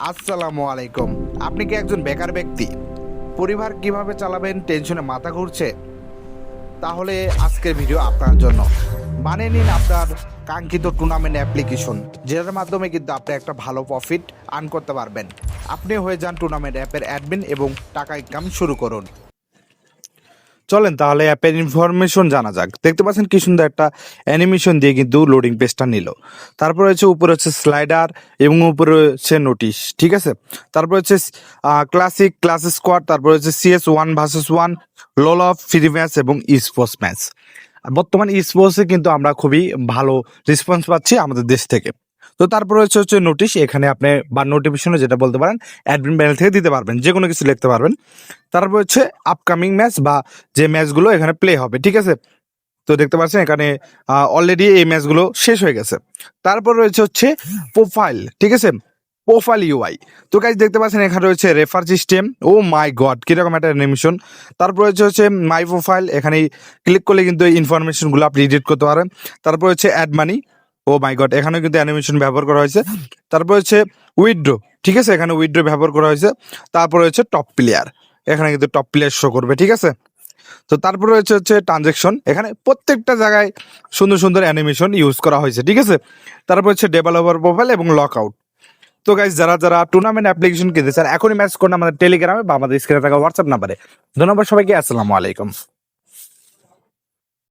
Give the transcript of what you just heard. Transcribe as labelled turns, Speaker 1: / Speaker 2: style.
Speaker 1: আসসালামু আলাইকুম। আপনি কি একজন বেকার ব্যক্তি? পরিবার কিভাবে চালাবেন টেনশনে মাথা ঘুরছে? তাহলে আজকের ভিডিও আপনার জন্য। বানিয়ে নিন আপনার কাঙ্ক্ষিত টুর্নামেন্ট অ্যাপ্লিকেশন, যেটার মাধ্যমে কিন্তু আপনি একটা ভালো প্রফিট আর্ন করতে পারবেন। আপনি হয়ে যান টুর্নামেন্ট অ্যাপের অ্যাডমিন এবং টাকা ইনকাম শুরু করুন। চলেন তাহলে অ্যাপের ইনফরমেশন জানা যাক। দেখতে পাচ্ছেন কি সুন্দর একটা অ্যানিমেশন দিয়ে কিন্তু লোডিং পেজটা নিল। তারপরে হচ্ছে উপরে হচ্ছে স্লাইডার এবং উপরে হচ্ছে নোটিশ, ঠিক আছে। তারপর হচ্ছে ক্লাসিক, ক্লাস স্কোয়াড, তারপর হচ্ছে CS 1 vs 1, লোল of, free match এবং স্পোর্টস ম্যাচ। বর্তমান স্পোর্টসে কিন্তু আমরা খুবই ভালো রেসপন্স পাচ্ছি আমাদের দেশ থেকে। তো তারপরে হচ্ছে নোটিশ, এখানে আপনি বা নোটিফিকেশনে যেটা বলতে পারেন অ্যাডমিন প্যানেল থেকে দিতে পারবেন, যে কোনো কিছু লিখতে পারবেন। তারপর হচ্ছে আপকামিং ম্যাচ বা যে ম্যাচগুলো এখানে প্লে হবে, ঠিক আছে। তো দেখতে পাচ্ছেন এখানে অলরেডি এই ম্যাচগুলো শেষ হয়ে গেছে। তারপর রয়েছে হচ্ছে প্রোফাইল, ঠিক আছে, প্রোফাইল ইউআই। তো গাইজ দেখতে পাচ্ছেন এখানে রয়েছে রেফার সিস্টেম। ও মাই গড, কিরকম একটা অ্যানিমেশন। তারপর হচ্ছে মাই প্রোফাইল, এখানে ক্লিক করলে কিন্তু এই ইনফরমেশনগুলো আপনি এডিট করতে পারেন। তারপর হচ্ছে অ্যাড মানি, ও মাই গড, এখানেও কিন্তু অ্যানিমেশন ব্যবহার করা হয়েছে। তারপর হচ্ছে উইথড্র, ঠিক আছে, এখানে উইথড্র ব্যবহার করা হয়েছে। তারপর হচ্ছে টপ প্লেয়ার, এখানে কিন্তু টপ প্লেয়ার শো করবে, ঠিক আছে। তো তারপরে হচ্ছে ট্রানজেকশন, এখানে প্রত্যেকটা জায়গায় সুন্দর সুন্দর অ্যানিমেশন ইউজ করা হয়েছে, ঠিক আছে। তারপর হচ্ছে ডেভেলপার প্রোফাইল এবং লক আউট। তো গাইজ যারা যারা টুর্নামেন্ট অ্যাপ্লিকেশন কিনতে চান এখনই ম্যাচ করুন আমাদের টেলিগ্রামে বা আমাদের স্ক্রিনে থাকা হোয়াটসঅ্যাপ নাম্বারে। ধন্যবাদ সবাইকে, আসসালামু আলাইকুম।